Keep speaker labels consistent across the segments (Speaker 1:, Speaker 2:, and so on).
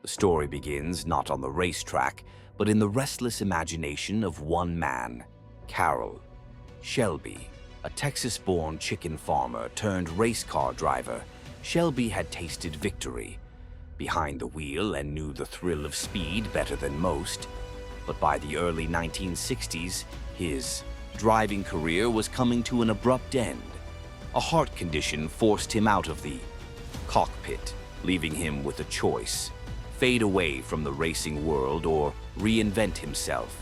Speaker 1: The story begins not on the racetrack, but in the restless imagination of one man, Carol Shelby. A Texas-born chicken farmer turned race car driver, Shelby had tasted victory behind the wheel and knew the thrill of speed better than most. But by the early 1960s, his driving career was coming to an abrupt end. A heart condition forced him out of the cockpit, leaving him with a choice: fade away from the racing world or reinvent himself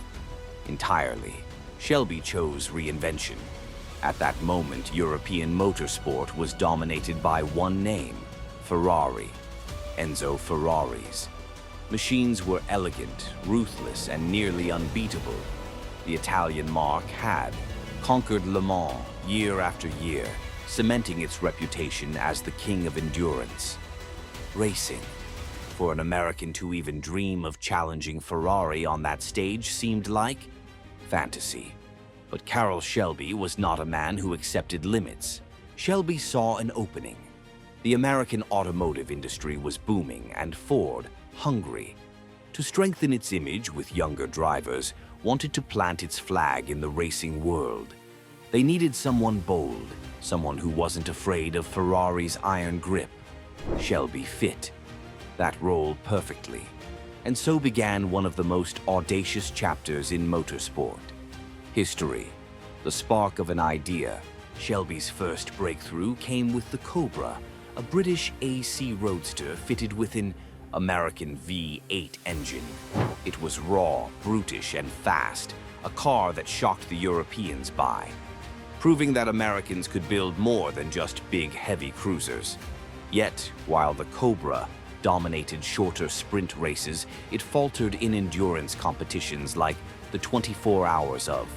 Speaker 1: entirely. Shelby chose reinvention. At that moment, European motorsport was dominated by one name: Ferrari. Enzo Ferraris. Machines were elegant, ruthless, and nearly unbeatable. The Italian marque had conquered Le Mans year after year, cementing its reputation as the king of endurance. Racing. For an American to even dream of challenging Ferrari on that stage seemed like fantasy. But Carol Shelby was not a man who accepted limits. Shelby saw an opening. The American automotive industry was booming, and Ford, hungry to strengthen its image with younger drivers, wanted to plant its flag in the racing world. They needed someone bold, someone who wasn't afraid of Ferrari's iron grip. Shelby fit that role perfectly, and so began one of the most audacious chapters in motorsport history. The spark of an idea. Shelby's first breakthrough came with the Cobra, a British AC roadster fitted with an American V8 engine. It was raw, brutish, and fast, a car that shocked the Europeans by proving that Americans could build more than just big, heavy cruisers. Yet, while the Cobra dominated shorter sprint races, it faltered in endurance competitions like the 24 Hours of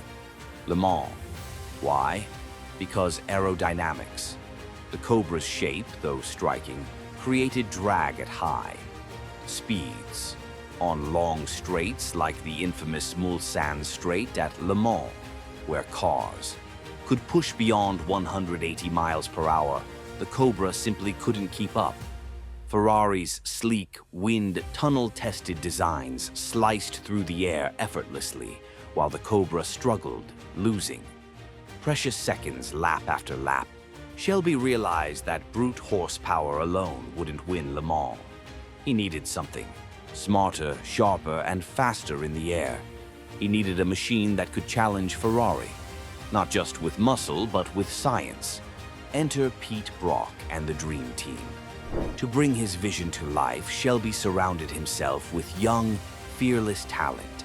Speaker 1: Le Mans. Why? Because aerodynamics. The Cobra's shape, though striking, created drag at high speeds. On long straights like the infamous Mulsanne Straight at Le Mans, where cars could push beyond 180 miles per hour, the Cobra simply couldn't keep up. Ferrari's sleek, wind tunnel-tested designs sliced through the air effortlessly, while the Cobra struggled, losing precious seconds lap after lap. Shelby realized that brute horsepower alone wouldn't win Le Mans. He needed something smarter, sharper, and faster in the air. He needed a machine that could challenge Ferrari, not just with muscle, but with science. Enter Pete Brock and the Dream Team. To bring his vision to life, Shelby surrounded himself with young, fearless talent.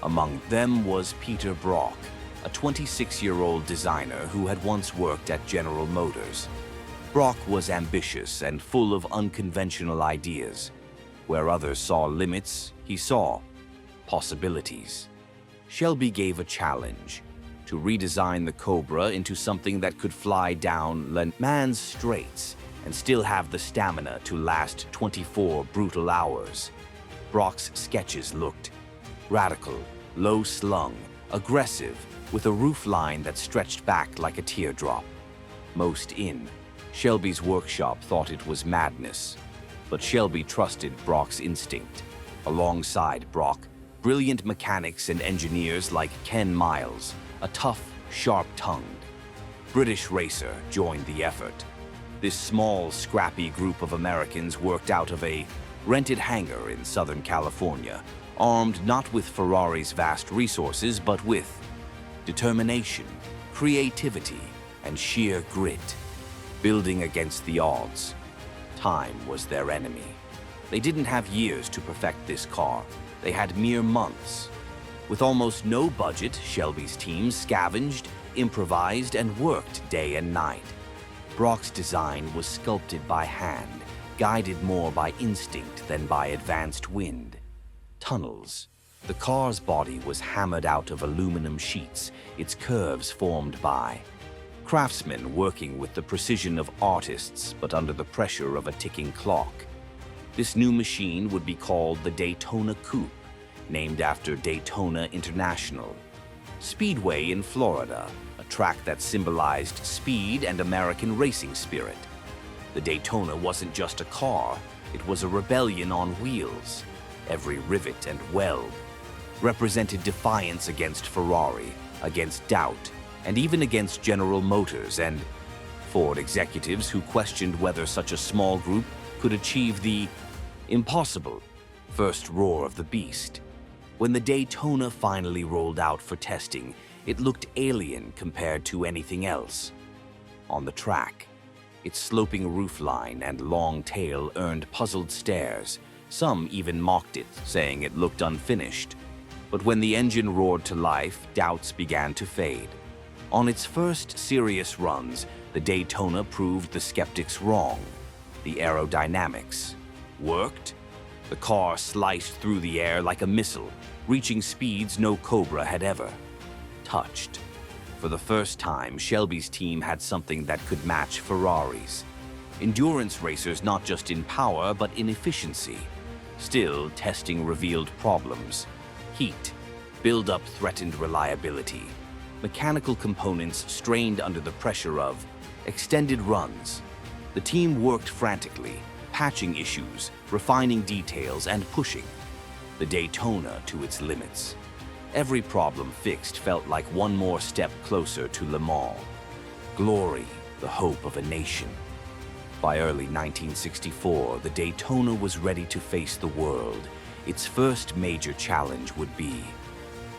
Speaker 1: Among them was Peter Brock, a 26-year-old designer who had once worked at General Motors. Brock was ambitious and full of unconventional ideas. Where others saw limits, he saw possibilities. Shelby gave a challenge: to redesign the Cobra into something that could fly down Le Mans straights and still have the stamina to last 24 brutal hours. Brock's sketches looked radical, low-slung, aggressive, with a roofline that stretched back like a teardrop. Most in Shelby's workshop thought it was madness, but Shelby trusted Brock's instinct. Alongside Brock, brilliant mechanics and engineers like Ken Miles, a tough, sharp-tongued British racer, joined the effort. This small, scrappy group of Americans worked out of a rented hangar in Southern California, armed not with Ferrari's vast resources, but with determination, creativity, and sheer grit. Building against the odds. Time was their enemy. They didn't have years to perfect this car. They had mere months. With almost no budget, Shelby's team scavenged, improvised, and worked day and night. Brock's design was sculpted by hand, guided more by instinct than by advanced wind. Tunnels. The car's body was hammered out of aluminum sheets, its curves formed by craftsmen working with the precision of artists, but under the pressure of a ticking clock. This new machine would be called the Daytona Coupe, named after Daytona International Speedway in Florida, a track that symbolized speed and American racing spirit. The Daytona wasn't just a car, It was a rebellion on wheels. Every rivet and weld represented defiance against Ferrari, against doubt, and even against General Motors and Ford executives who questioned whether such a small group could achieve the impossible first roar of the beast. When the Daytona finally rolled out for testing, it looked alien compared to anything else. On the track, its sloping roofline and long tail earned puzzled stares. Some even mocked it, saying it looked unfinished. But when the engine roared to life, doubts began to fade. On its first serious runs, the Daytona proved the skeptics wrong. The aerodynamics worked. The car sliced through the air like a missile, reaching speeds no Cobra had ever touched. For the first time, Shelby's team had something that could match Ferrari's. Endurance racers not just in power, but in efficiency. Still, testing revealed problems. Heat, buildup threatened reliability. Mechanical components strained under the pressure of extended runs. The team worked frantically, patching issues, refining details, and pushing the Daytona to its limits. Every problem fixed felt like one more step closer to Le Mans. Glory, the hope of a nation. By early 1964, the Daytona was ready to face the world. Its first major challenge would be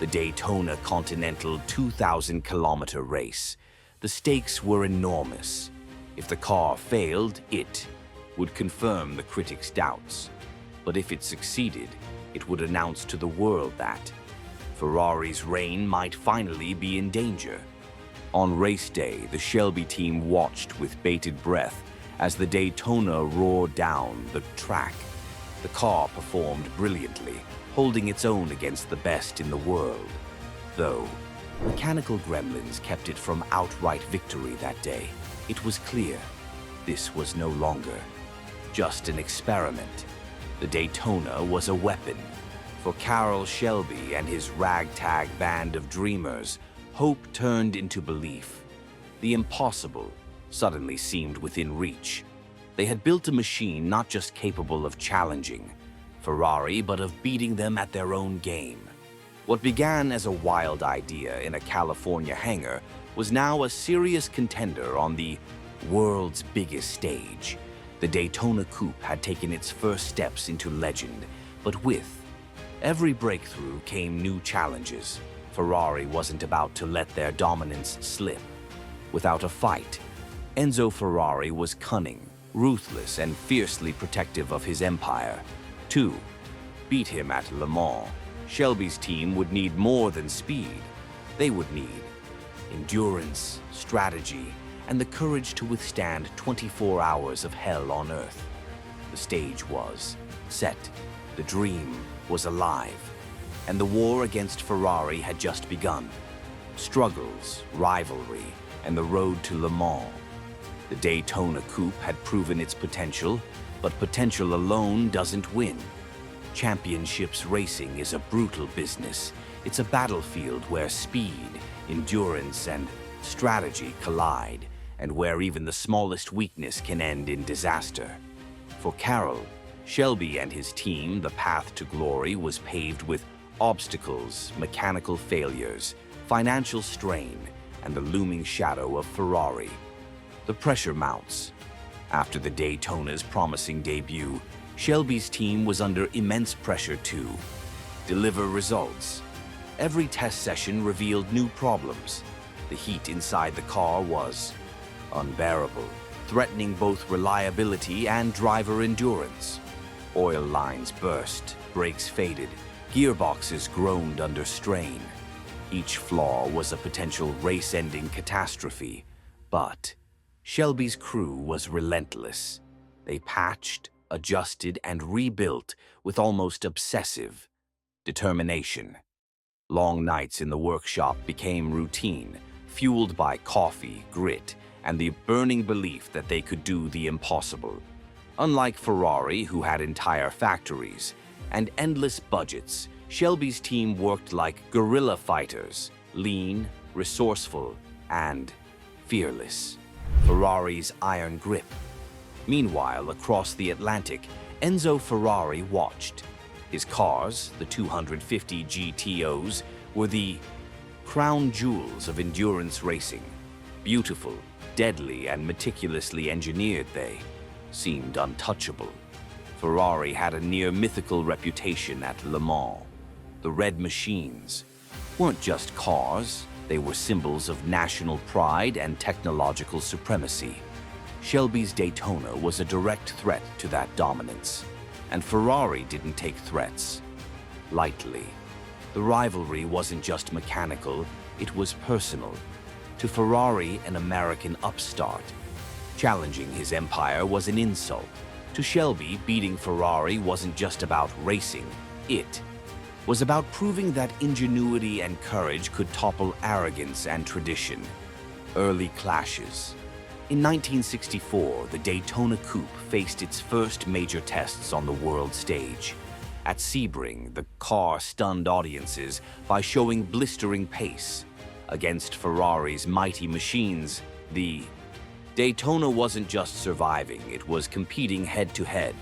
Speaker 1: the Daytona Continental 2,000-kilometer race. The stakes were enormous. If the car failed, it would confirm the critics' doubts. But if it succeeded, it would announce to the world that Ferrari's reign might finally be in danger. On race day, the Shelby team watched with bated breath as the Daytona roared down the track. The car performed brilliantly, holding its own against the best in the world. Though mechanical gremlins kept it from outright victory that day, it was clear this was no longer just an experiment. The Daytona was a weapon. For Carol Shelby and his ragtag band of dreamers, hope turned into belief. The impossible suddenly seemed within reach. They had built a machine not just capable of challenging Ferrari, but of beating them at their own game. What began as a wild idea in a California hangar was now a serious contender on the world's biggest stage. The Daytona Coupe had taken its first steps into legend, but with every breakthrough came new challenges. Ferrari wasn't about to let their dominance slip. Without a fight, Enzo Ferrari was cunning, ruthless, and fiercely protective of his empire. To beat him at Le Mans, Shelby's team would need more than speed. They would need endurance, strategy, and the courage to withstand 24 hours of hell on Earth. The stage was set. The dream was alive, and the war against Ferrari had just begun. Struggles, rivalry, and the road to Le Mans. The Daytona Coupe had proven its potential, but potential alone doesn't win. Championships racing is a brutal business. It's a battlefield where speed, endurance, and strategy collide, and where even the smallest weakness can end in disaster. For Carroll Shelby and his team, the path to glory was paved with obstacles, mechanical failures, financial strain, and the looming shadow of Ferrari. The pressure mounts. After the Daytona's promising debut, Shelby's team was under immense pressure to deliver results. Every test session revealed new problems. The heat inside the car was unbearable, threatening both reliability and driver endurance. Oil lines burst, brakes faded, gearboxes groaned under strain. Each flaw was a potential race-ending catastrophe. But Shelby's crew was relentless. They patched, adjusted, and rebuilt with almost obsessive determination. Long nights in the workshop became routine, fueled by coffee, grit, and the burning belief that they could do the impossible. Unlike Ferrari, who had entire factories and endless budgets, Shelby's team worked like guerrilla fighters, lean, resourceful, and fearless. Ferrari's iron grip. Meanwhile, across the Atlantic, Enzo Ferrari watched. His cars, the 250 GTOs, were the crown jewels of endurance racing. Beautiful, deadly, and meticulously engineered, they seemed untouchable. Ferrari had a near-mythical reputation at Le Mans. The red machines weren't just cars, they were symbols of national pride and technological supremacy. Shelby's Daytona was a direct threat to that dominance, and Ferrari didn't take threats lightly. The rivalry wasn't just mechanical, it was personal. To Ferrari, an American upstart, challenging his empire was an insult. To Shelby, beating Ferrari wasn't just about racing, it was about proving that ingenuity and courage could topple arrogance and tradition. Early clashes. In 1964, the Daytona Coupe faced its first major tests on the world stage. At Sebring, the car stunned audiences by showing blistering pace. Against Ferrari's mighty machines, the Daytona wasn't just surviving, it was competing head-to-head.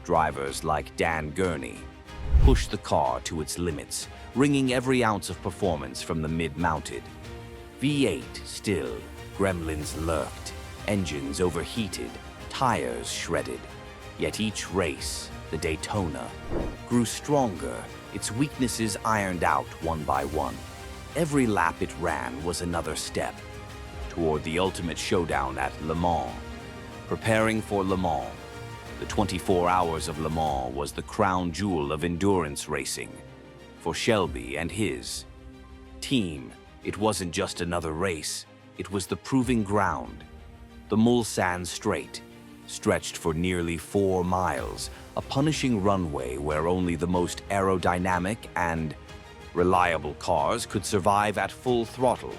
Speaker 1: Drivers like Dan Gurney pushed the car to its limits, wringing every ounce of performance from the mid-mounted. V8 still, gremlins lurked, engines overheated, tires shredded. Yet each race, the Daytona, grew stronger, its weaknesses ironed out one by one. Every lap it ran was another step toward the ultimate showdown at Le Mans. Preparing for Le Mans, the 24 hours of Le Mans was the crown jewel of endurance racing. For Shelby and his team, it wasn't just another race, it was the proving ground. The Mulsanne Straight stretched for nearly 4 miles, a punishing runway where only the most aerodynamic and reliable cars could survive at full throttle.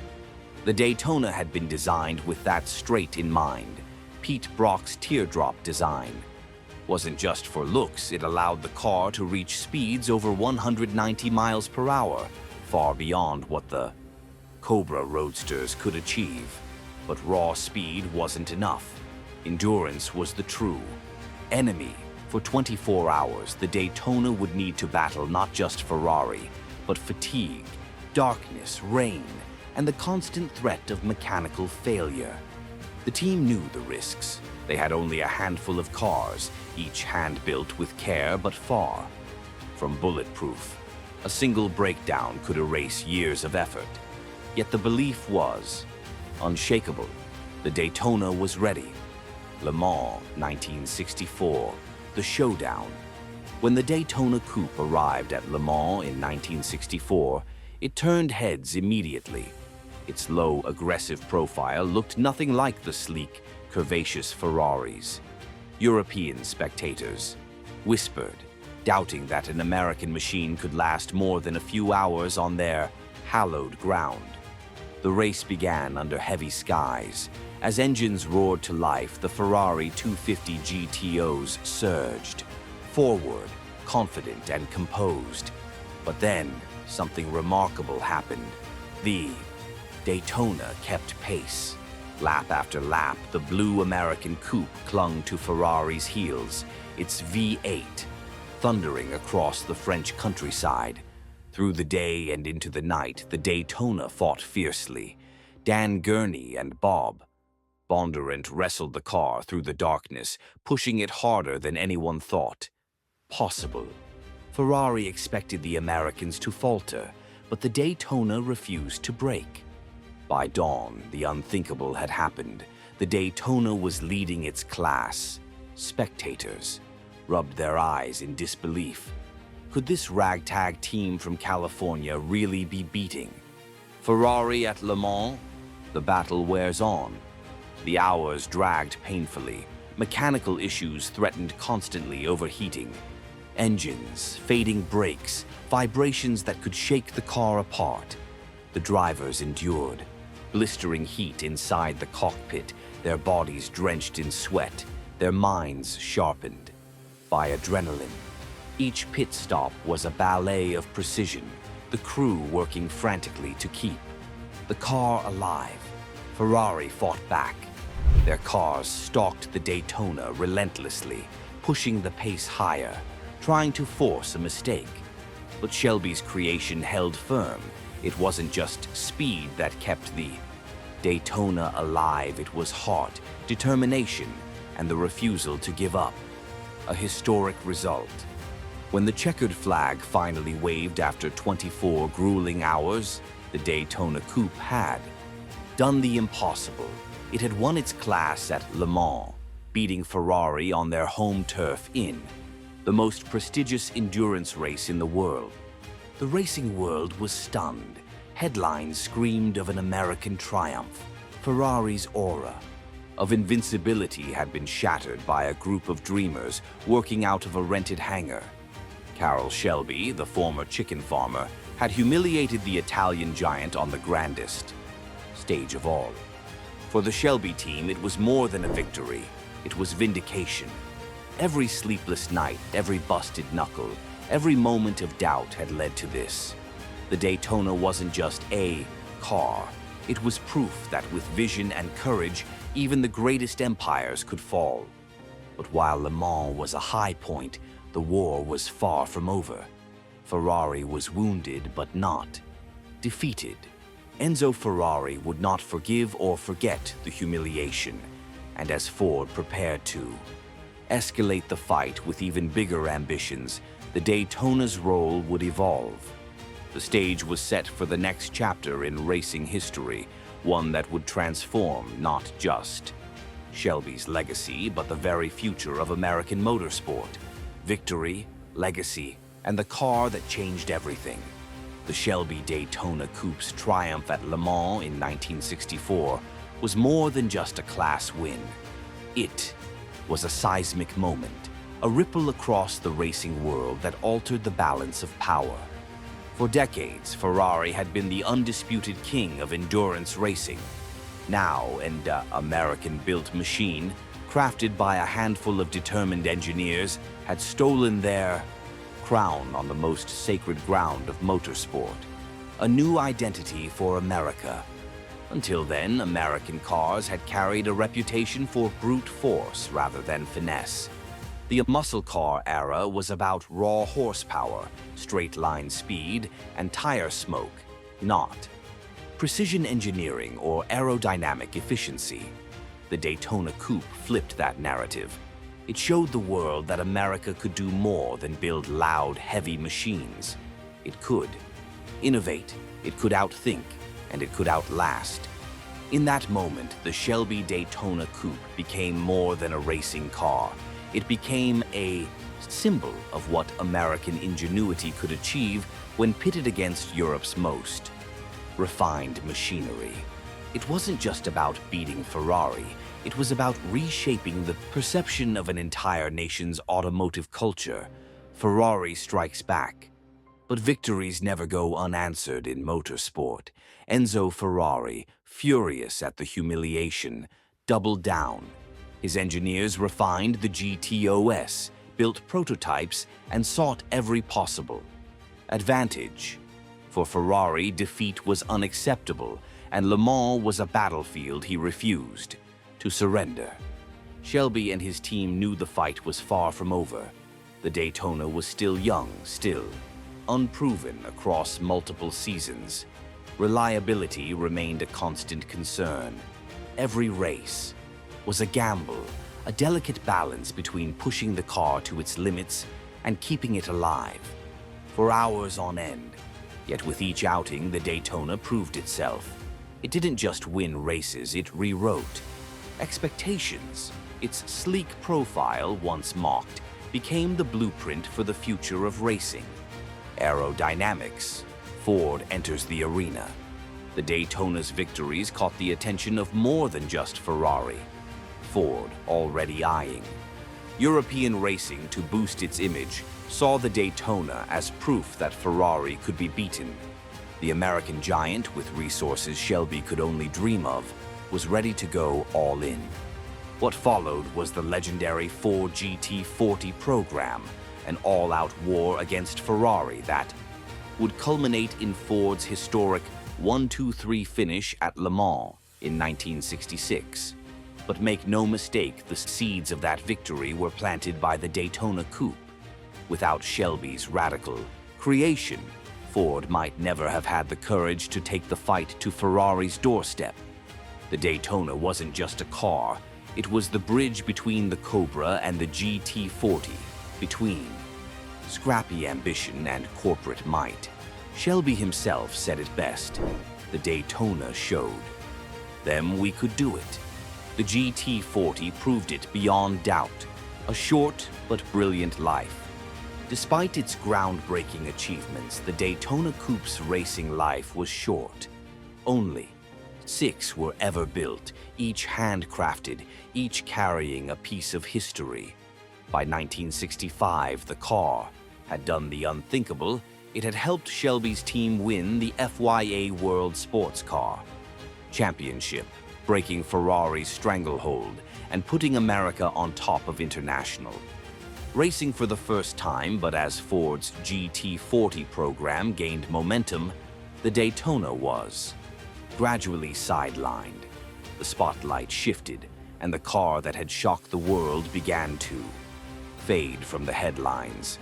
Speaker 1: The Daytona had been designed with that straight in mind. Pete Brock's teardrop design wasn't just for looks, it allowed the car to reach speeds over 190 miles per hour, far beyond what the Cobra Roadsters could achieve. But raw speed wasn't enough. Endurance was the true enemy. For 24 hours, the Daytona would need to battle not just Ferrari, but fatigue, darkness, rain, and the constant threat of mechanical failure. The team knew the risks. They had only a handful of cars, each hand-built with care but far from bulletproof. A single breakdown could erase years of effort. Yet the belief was unshakable. The Daytona was ready. Le Mans, 1964, the showdown. When the Daytona Coupe arrived at Le Mans in 1964, it turned heads immediately. Its low, aggressive profile looked nothing like the sleek, curvaceous Ferraris. European spectators whispered, doubting that an American machine could last more than a few hours on their hallowed ground. The race began under heavy skies. As engines roared to life, the Ferrari 250 GTOs surged forward, confident and composed. But then, something remarkable happened. The Daytona kept pace. Lap after lap, the blue American coupe clung to Ferrari's heels, its V8 thundering across the French countryside. Through the day and into the night, the Daytona fought fiercely. Dan Gurney and Bob Bondurant wrestled the car through the darkness, pushing it harder than anyone thought possible. Ferrari expected the Americans to falter, but the Daytona refused to break. By dawn, the unthinkable had happened. The Daytona was leading its class. Spectators rubbed their eyes in disbelief. Could this ragtag team from California really be beating Ferrari at Le Mans? The battle wears on. The hours dragged painfully. Mechanical issues threatened constantly overheating. Engines, fading brakes, vibrations that could shake the car apart. The drivers endured. Blistering heat inside the cockpit, their bodies drenched in sweat, their minds sharpened by adrenaline. Each pit stop was a ballet of precision, the crew working frantically to keep the car alive. Ferrari fought back. Their cars stalked the Daytona relentlessly, pushing the pace higher, trying to force a mistake. But Shelby's creation held firm. It wasn't just speed that kept the Daytona alive. It was heart, determination, and the refusal to give up. A historic result. When the checkered flag finally waved after 24 grueling hours, the Daytona Coupe had done the impossible. It had won its class at Le Mans, beating Ferrari on their home turf in the most prestigious endurance race in the world. The racing world was stunned. Headlines screamed of an American triumph. Ferrari's aura of invincibility had been shattered by a group of dreamers working out of a rented hangar. Carol Shelby, the former chicken farmer, had humiliated the Italian giant on the grandest stage of all. For the Shelby team, it was more than a victory. It was vindication. Every sleepless night, every busted knuckle, every moment of doubt had led to this. The Daytona wasn't just a car. It was proof that with vision and courage, even the greatest empires could fall. But while Le Mans was a high point, the war was far from over. Ferrari was wounded, but not defeated. Enzo Ferrari would not forgive or forget the humiliation, and as Ford prepared to escalate the fight with even bigger ambitions, the Daytona's role would evolve. The stage was set for the next chapter in racing history, one that would transform not just Shelby's legacy, but the very future of American motorsport. Victory, legacy, and the car that changed everything. The Shelby Daytona Coupe's triumph at Le Mans in 1964 was more than just a class win. It was a seismic moment, a ripple across the racing world that altered the balance of power. For decades, Ferrari had been the undisputed king of endurance racing. Now, an American-built machine, crafted by a handful of determined engineers, had stolen their crown on the most sacred ground of motorsport. A new identity for America. Until then, American cars had carried a reputation for brute force rather than finesse. The muscle car era was about raw horsepower, straight-line speed, and tire smoke, not precision engineering or aerodynamic efficiency. The Daytona Coupe flipped that narrative. It showed the world that America could do more than build loud, heavy machines. It could innovate, it could outthink, and it could outlast. In that moment, the Shelby Daytona Coupe became more than a racing car. It became a symbol of what American ingenuity could achieve when pitted against Europe's most refined machinery. It wasn't just about beating Ferrari. It was about reshaping the perception of an entire nation's automotive culture. Ferrari strikes back. But victories never go unanswered in motorsport. Enzo Ferrari, furious at the humiliation, doubled down. His engineers refined the GTOS, built prototypes, and sought every possible advantage. For Ferrari, defeat was unacceptable, and Le Mans was a battlefield he refused to surrender. Shelby and his team knew the fight was far from over. The Daytona was still young, still unproven across multiple seasons. Reliability remained a constant concern. Every race was a gamble, a delicate balance between pushing the car to its limits and keeping it alive for hours on end. Yet with each outing, the Daytona proved itself. It didn't just win races, it rewrote expectations. Its sleek profile, once mocked, became the blueprint for the future of racing. Aerodynamics. Ford enters the arena. The Daytona's victories caught the attention of more than just Ferrari. Ford, already eyeing European racing to boost its image, saw the Daytona as proof that Ferrari could be beaten. The American giant, with resources Shelby could only dream of, was ready to go all in. What followed was the legendary Ford GT40 program, an all-out war against Ferrari that would culminate in Ford's historic 1-2-3 finish at Le Mans in 1966. But make no mistake, the seeds of that victory were planted by the Daytona Coupe. Without Shelby's radical creation, Ford might never have had the courage to take the fight to Ferrari's doorstep. The Daytona wasn't just a car, it was the bridge between the Cobra and the GT40, between scrappy ambition and corporate might. Shelby himself said it best: the Daytona showed them we could do it. The GT40 proved it beyond doubt, a short but brilliant life. Despite its groundbreaking achievements, the Daytona Coupe's racing life was short. Only 6 were ever built, each handcrafted, each carrying a piece of history. By 1965, the car had done the unthinkable. It had helped Shelby's team win the FIA World Sports Car Championship, breaking Ferrari's stranglehold and putting America on top of international racing for the first time. But as Ford's GT40 program gained momentum, the Daytona was gradually sidelined. The spotlight shifted, and the car that had shocked the world began to fade from the headlines.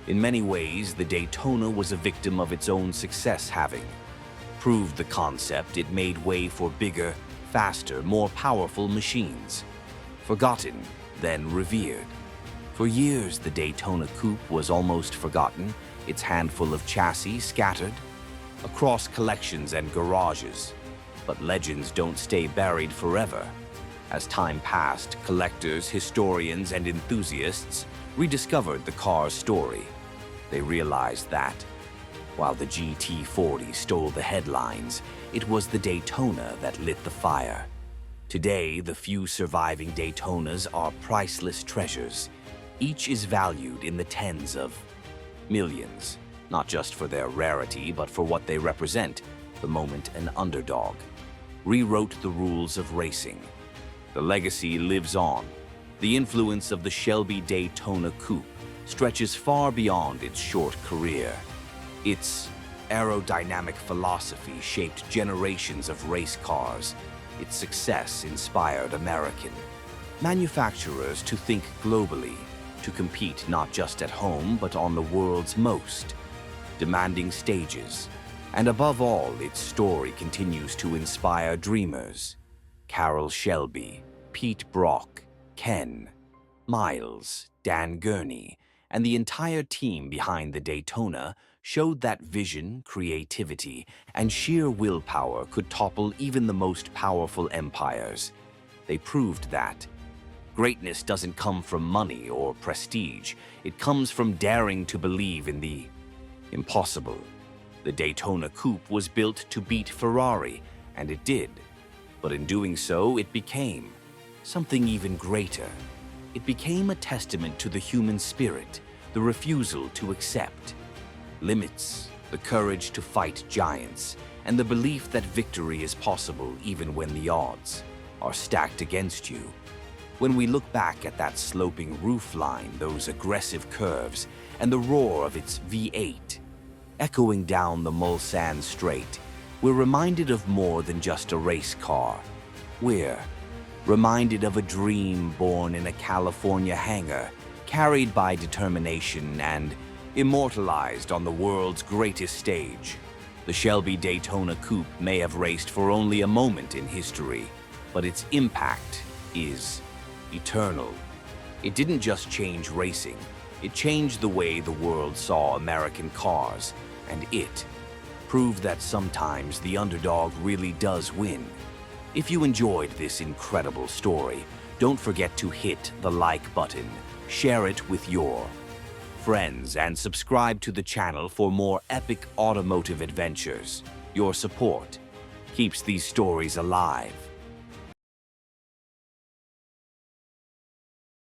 Speaker 1: In many ways, the Daytona was a victim of its own success, having proved the concept. It made way for bigger, faster, more powerful machines. Forgotten, then revered. For years, the Daytona Coupe was almost forgotten, its handful of chassis scattered across collections and garages. But legends don't stay buried forever. As time passed, collectors, historians, and enthusiasts rediscovered the car's story. They realized that, while the GT40 stole the headlines, it was the Daytona that lit the fire. Today, the few surviving Daytonas are priceless treasures. Each is valued in the tens of millions, not just for their rarity, but for what they represent. The moment an underdog rewrote the rules of racing. The legacy lives on. The influence of the Shelby Daytona Coupe stretches far beyond its short career. Its aerodynamic philosophy shaped generations of race cars. Its success inspired American manufacturers to think globally, to compete not just at home but on the world's most demanding stages. And above all, its story continues to inspire dreamers. Carol Shelby, Pete Brock, Ken Miles, Dan Gurney, and the entire team behind the Daytona showed that vision, creativity, and sheer willpower could topple even the most powerful empires. They proved that greatness doesn't come from money or prestige. It comes from daring to believe in the impossible. The Daytona Coupe was built to beat Ferrari, and it did. But in doing so, it became something even greater. It became a testament to the human spirit, the refusal to accept limits, the courage to fight giants, and the belief that victory is possible even when the odds are stacked against you. When we look back at that sloping roofline, those aggressive curves, and the roar of its V8 echoing down the Mulsanne Straight, we're reminded of more than just a race car. We're reminded of a dream born in a California hangar, carried by determination and immortalized on the world's greatest stage. The Shelby Daytona Coupe may have raced for only a moment in history, but its impact is eternal. It didn't just change racing, it changed the way the world saw American cars, and it proved that sometimes the underdog really does win. If you enjoyed this incredible story, don't forget to hit the like button, share it with your friends, and subscribe to the channel for more epic automotive adventures. Your support keeps these stories alive.